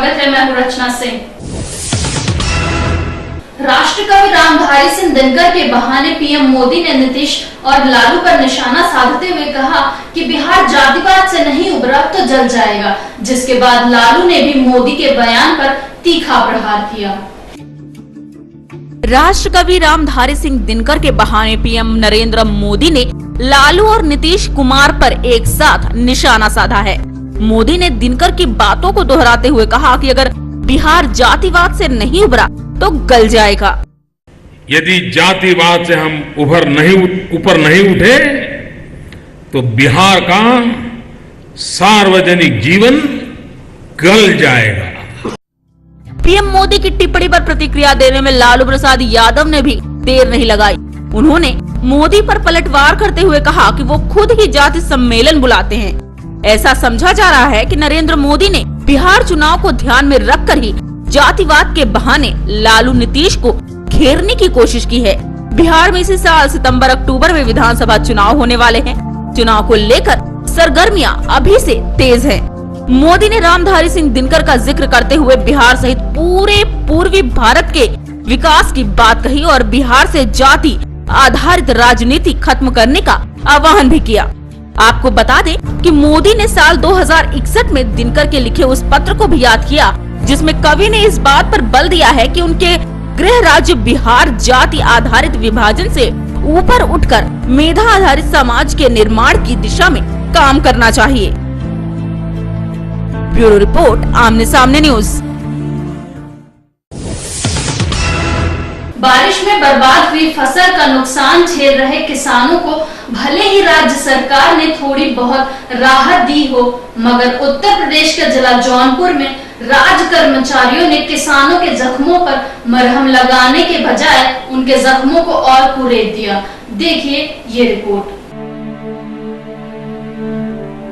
स्वागत है, मैं हूं रचना सिंह। राष्ट्रकवि रामधारी सिंह दिनकर के बहाने पीएम मोदी ने नीतीश और लालू पर निशाना साधते हुए कहा कि बिहार जातिवाद से नहीं उभरा तो जल जाएगा, जिसके बाद लालू ने भी मोदी के बयान पर तीखा प्रहार किया। राष्ट्रकवि रामधारी सिंह दिनकर के बहाने पीएम नरेंद्र मोदी ने लालू और नीतीश कुमार पर एक साथ निशाना साधा है। मोदी ने दिनकर की बातों को दोहराते हुए कहा कि अगर बिहार जातिवाद से नहीं उभरा तो गल जाएगा। यदि जातिवाद से हम ऊपर नहीं उठे तो बिहार का सार्वजनिक जीवन गल जाएगा। पीएम मोदी की टिप्पणी पर प्रतिक्रिया देने में लालू प्रसाद यादव ने भी देर नहीं लगाई। उन्होंने मोदी पर पलटवार करते हुए कहा कि वो खुद ही जाति सम्मेलन बुलाते हैं। ऐसा समझा जा रहा है कि नरेंद्र मोदी ने बिहार चुनाव को ध्यान में रखकर ही जातिवाद के बहाने लालू नीतीश को घेरने की कोशिश की है। बिहार में इसी साल सितंबर अक्टूबर में विधानसभा चुनाव होने वाले हैं। चुनाव को लेकर सरगर्मियां अभी से तेज हैं। मोदी ने रामधारी सिंह दिनकर का जिक्र करते हुए बिहार सहित पूरे पूर्वी भारत के विकास की बात कही और बिहार से जाति आधारित राजनीति खत्म करने का आह्वान भी किया। आपको बता दें कि मोदी ने साल 2061 में दिनकर के लिखे उस पत्र को भी याद किया, जिसमें कवि ने इस बात पर बल दिया है कि उनके गृह राज्य बिहार जाति आधारित विभाजन से ऊपर उठकर मेधा आधारित समाज के निर्माण की दिशा में काम करना चाहिए। ब्यूरो रिपोर्ट, आमने सामने न्यूज। बारिश में बर्बाद हुई फसल का नुकसान झेल रहे किसानों को भले ही राज्य सरकार ने थोड़ी बहुत राहत दी हो, मगर उत्तर प्रदेश के जिला जौनपुर में राज कर्मचारियों ने किसानों के जख्मों पर मरहम लगाने के बजाय उनके जख्मों को और कुरेद दिया। देखिए ये रिपोर्ट।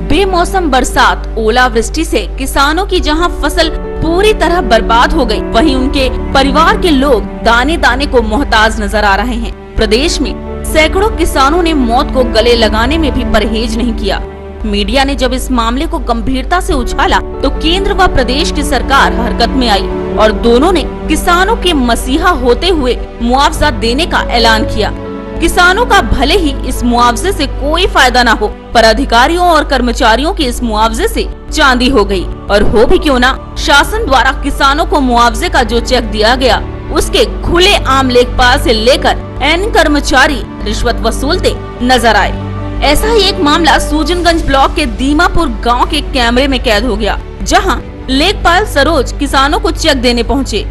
बेमौसम बरसात, ओलावृष्टि से किसानों की जहां फसल पूरी तरह बर्बाद हो गई, वहीं उनके परिवार के लोग दाने दाने को मोहताज नजर आ रहे हैं। प्रदेश में सैकड़ों किसानों ने मौत को गले लगाने में भी परहेज नहीं किया। मीडिया ने जब इस मामले को गंभीरता से उछाला तो केंद्र व प्रदेश की सरकार हरकत में आई और दोनों ने किसानों के मसीहा होते हुए मुआवजा देने का ऐलान किया। किसानों का भले ही इस मुआवजे से कोई फायदा न हो, पर अधिकारियों और कर्मचारियों की इस मुआवजे से चांदी हो गई। और हो भी क्यों ना, शासन द्वारा किसानों को मुआवजे का जो चेक दिया गया उसके खुले आम लेखपाल से लेकर एन कर्मचारी रिश्वत वसूलते नजर आए। ऐसा ही एक मामला सूजनगंज ब्लॉक के दीमापुर गांव के कैमरे में कैद हो गया, जहां लेखपाल सरोज किसानों को चेक देने पहुंचे।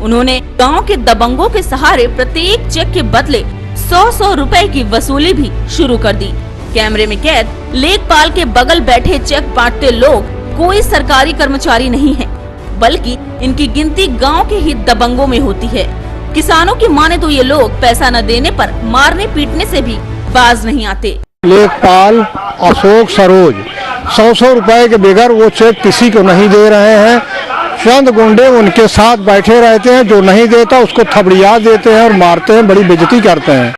उन्होंने गांव के दबंगों के सहारे प्रत्येक चेक के बदले 100 रुपए की वसूली भी शुरू कर दी। कैमरे में कैद लेखपाल के बगल बैठे चेक बांटते लोग कोई सरकारी कर्मचारी नहीं है, बल्कि इनकी गिनती गांव के ही दबंगों में होती है। किसानों की माने तो ये लोग पैसा न देने पर मारने पीटने से भी बाज नहीं आते। लेखपाल अशोक सरोज 100 रुपए के बगैर वो चेक किसी को नहीं दे रहे हैं। चंद गुंडे उनके साथ बैठे रहते हैं, जो नहीं देता उसको थपड़िया देते हैं और मारते हैं, बड़ी बेइज्जती करते हैं।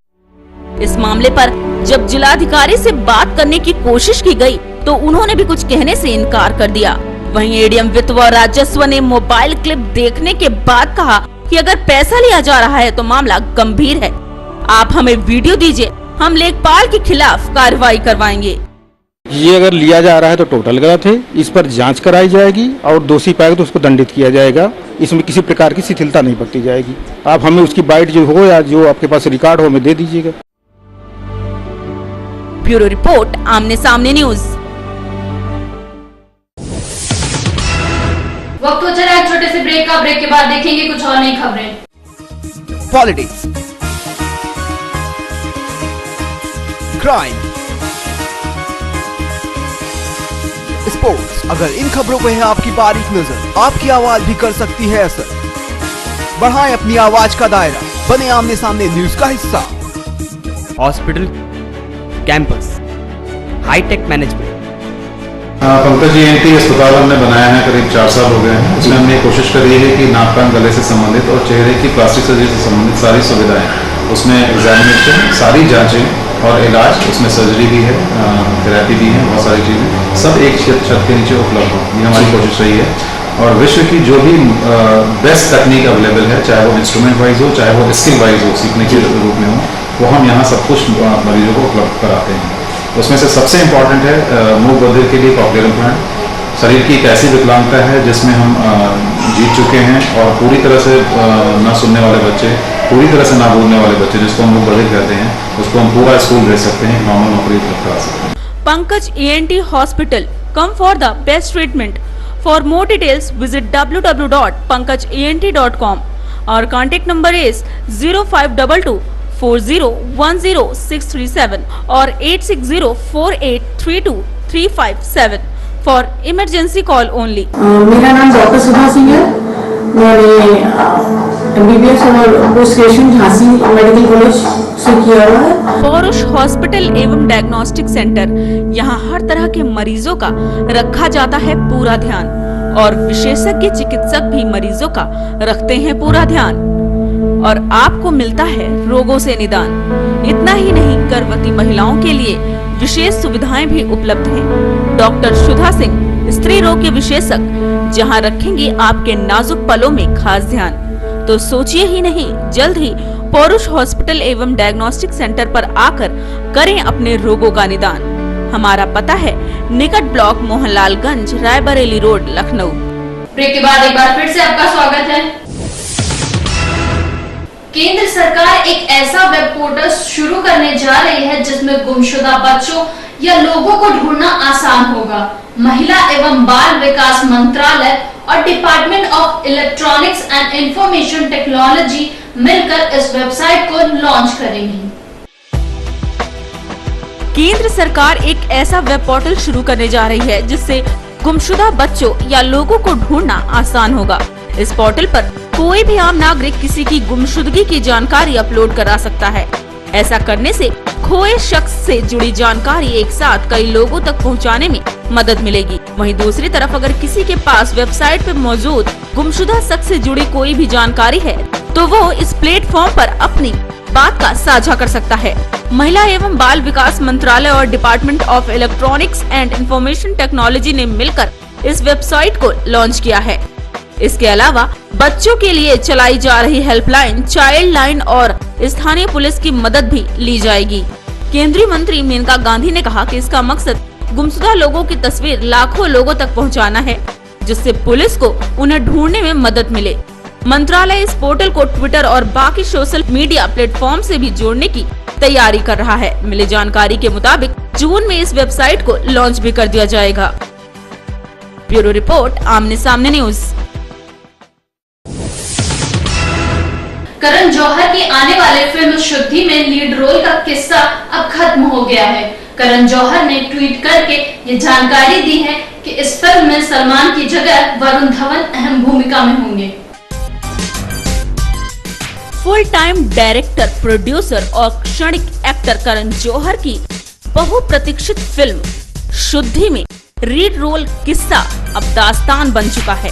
इस मामले पर जब जिलाधिकारी से बात करने की कोशिश की गई तो उन्होंने भी कुछ कहने से इनकार कर दिया। वहीं एडीएम वित्त व राजस्व ने मोबाइल क्लिप देखने के बाद कहा कि अगर पैसा लिया जा रहा है तो मामला गंभीर है, आप हमें वीडियो दीजिए, हम लेखपाल के खिलाफ कार्रवाई करवाएंगे। ये अगर लिया जा रहा है तो टोटल गलत है, इस पर जांच कराई जाएगी और दोषी पाएगा तो उसको दंडित किया जाएगा। इसमें किसी प्रकार की शिथिलता नहीं बरती जाएगी। आप हमें उसकी बाइट जो हो या जो आपके पास रिकॉर्ड हो हमें दे दीजिएगा। ब्यूरो रिपोर्ट, आमने सामने न्यूज। वक्त हो चला एक छोटे से ब्रेक का। ब्रेक के बाद देखेंगे कुछ और नई खबरें। Politics, crime, sports. अगर इन खबरों पे है आपकी बारीक नजर, आपकी आवाज भी कर सकती है असर। बढ़ाएं अपनी आवाज का दायरा, बने आमने सामने न्यूज का हिस्सा। Hospital, campus, hitech management. Pankaj ENT अस्पताल हमने बनाया है, करीब 4 साल हो गए हैं। उसमें हमने कोशिश करी है कि नाक कान गले से संबंधित और चेहरे की प्लास्टिक सर्जरी से संबंधित सारी सुविधाएं, उसमें एग्जामिनेशन, सारी जांचें और इलाज, उसमें सर्जरी भी है, थेरेपी भी है, बहुत सारी चीज़ें सब एक छत के नीचे उपलब्ध हो, ये हमारी कोशिश रही है। और विश्व की जो भी बेस्ट तकनीक अवेलेबल है, चाहे वो इंस्ट्रूमेंट वाइज हो, चाहे वो स्किल वाइज हो, सीखने के रूप में हो, वो हम यहाँ सब कुछ मरीजों को उपलब्ध कराते हैं। उसमें से सबसे इम्पॉर्टेंट है मूक बधिर के लिए कॉक्लियर इम्प्लांट। शरीर की एक ऐसी विकलांगता है जिसमें हम जीत चुके हैं, और पूरी तरह से ना सुनने वाले बच्चे, पूरी तरह से ना बोलने वाले बच्चे, जिसको हम मूक बधिर कहते हैं, उसको हम पूरा स्कूल भेज सकते हैं, नॉर्मल नौकरी उपलब्ध करा सकते हैं। Pankaj ENT Hospital, come for the best treatment. For more details, visit www.pankajent.com. Our contact number is 0522 4010 or 8604832357 for emergency call only. मेरा नाम डॉक्टर सुधा सिंह है। मैंने MBBS और post graduation Jhansi medical college से किया हुआ है। पौरुष हॉस्पिटल एवं डायग्नोस्टिक सेंटर, यहाँ हर तरह के मरीजों का रखा जाता है पूरा ध्यान, और विशेषज्ञ चिकित्सक भी मरीजों का रखते हैं पूरा ध्यान, और आपको मिलता है रोगों से निदान। इतना ही नहीं, गर्भवती महिलाओं के लिए विशेष सुविधाएं भी उपलब्ध हैं। डॉक्टर सुधा सिंह स्त्री रोग के विशेषज्ञ, जहां रखेंगे आपके नाजुक पलों में खास ध्यान। तो सोचिए ही नहीं, जल्द ही पौरुष हॉस्पिटल एवं डायग्नोस्टिक सेंटर पर आकर करें अपने रोगों का निदान। हमारा पता है निकट block Mohanlalganj, Raebareli road, Lucknow. Break के बाद एक बार फिर से आपका स्वागत है। केंद्र सरकार एक ऐसा वेब पोर्टल शुरू करने जा रही है जिसमें गुमशुदा बच्चों या लोगों को ढूंढना आसान होगा। महिला एवं बाल विकास मंत्रालय और department of electronics and information technology मिलकर इस वेबसाइट को लॉन्च करेंगी। केंद्र सरकार एक ऐसा वेब पोर्टल शुरू करने जा रही है जिससे गुमशुदा बच्चों या लोगों को ढूंढना आसान होगा। इस पोर्टल पर कोई भी आम नागरिक किसी की गुमशुदगी की जानकारी अपलोड करा सकता है। ऐसा करने से खोए शख्स से जुड़ी जानकारी एक साथ कई लोगों तक पहुंचाने में मदद मिलेगी। वहीं दूसरी तरफ अगर किसी के पास वेबसाइट पर मौजूद गुमशुदा शख्स से जुड़ी कोई भी जानकारी है तो वो इस प्लेटफॉर्म पर अपनी बात का साझा कर सकता है। महिला एवं बाल विकास मंत्रालय और department of electronics and information technology ने मिलकर इस वेबसाइट को लॉन्च किया है। इसके अलावा बच्चों के लिए चलाई जा रही हेल्पलाइन, चाइल्ड लाइन और स्थानीय पुलिस की मदद भी ली जाएगी। केंद्रीय मंत्री मेनका गांधी ने कहा कि इसका मकसद गुमशुदा लोगों की तस्वीर लाखों लोगों तक पहुंचाना है, जिससे पुलिस को उन्हें ढूंढने में मदद मिले। मंत्रालय इस पोर्टल को ट्विटर और बाकी सोशल मीडिया प्लेटफॉर्म से भी जोड़ने की तैयारी कर रहा है। मिली जानकारी के मुताबिक जून में इस वेबसाइट को लॉन्च भी कर दिया जाएगा। ब्यूरो रिपोर्ट, आमने सामने न्यूज। करण जौहर की आने वाले फिल्म शुद्धि में लीड रोल का किस्सा अब खत्म हो गया है। करण जौहर ने ट्वीट करके ये जानकारी दी है कि इस फिल्म में सलमान की जगह वरुण धवन अहम भूमिका में होंगे। फुल टाइम डायरेक्टर, प्रोड्यूसर और क्षणिक एक्टर करण जौहर की बहुप्रतीक्षित फिल्म शुद्धि में लीड रोल किस्सा अब दास्तान बन चुका है।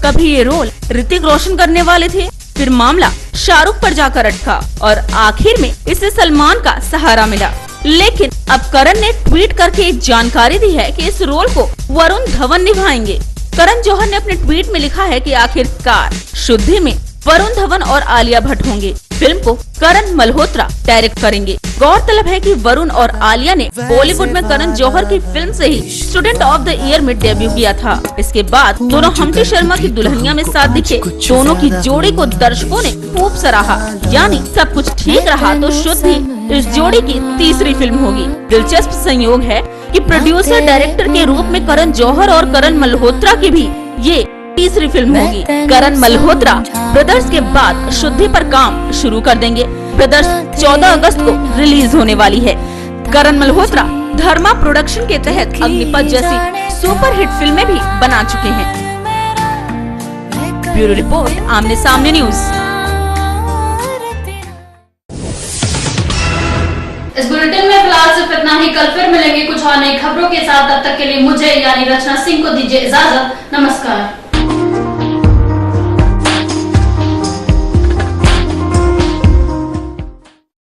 कभी ये रोल ऋतिक रोशन करने वाले थे, फिर मामला शाहरुख पर जाकर अटका और आखिर में इसे सलमान का सहारा मिला। लेकिन अब करण ने ट्वीट करके एक जानकारी दी है कि इस रोल को वरुण धवन निभाएंगे। करण जौहर ने अपने ट्वीट में लिखा है कि आखिरकार शुद्धि में वरुण धवन और आलिया भट्ट होंगे। फिल्म को करण मल्होत्रा डायरेक्ट करेंगे। गौरतलब है कि वरुण और आलिया ने बॉलीवुड में करण जौहर की फिल्म से ही स्टूडेंट ऑफ द ईयर में डेब्यू किया था। इसके बाद दोनों हम्टी शर्मा की दुल्हनिया में साथ दिखे। दोनों की जोड़ी को दर्शकों ने खूब सराहा। यानी सब कुछ ठीक रहा तो शुद्धि इस जोड़ी की तीसरी फिल्म होगी। दिलचस्प संयोग है कि प्रोड्यूसर डायरेक्टर के रूप में करण जौहर और करण मल्होत्रा की भी ये तीसरी फिल्म होगी। करण मल्होत्रा ब्रदर्स के बाद शुद्धि पर काम शुरू कर देंगे। ब्रदर्स 14 अगस्त को रिलीज होने वाली है। करण मल्होत्रा धर्मा प्रोडक्शन के तहत अग्निपथ जैसी सुपरहिट फिल्में भी बना चुके हैं। ब्यूरो रिपोर्ट, आमने सामने न्यूज। इस बुलेटिन में फिलहाल सिर्फ इतना ही। कल फिर मिलेंगे कुछ और नई खबरों के साथ। तब तक के लिए मुझे यानी रचना सिंह को दीजिए इजाजत। नमस्कार।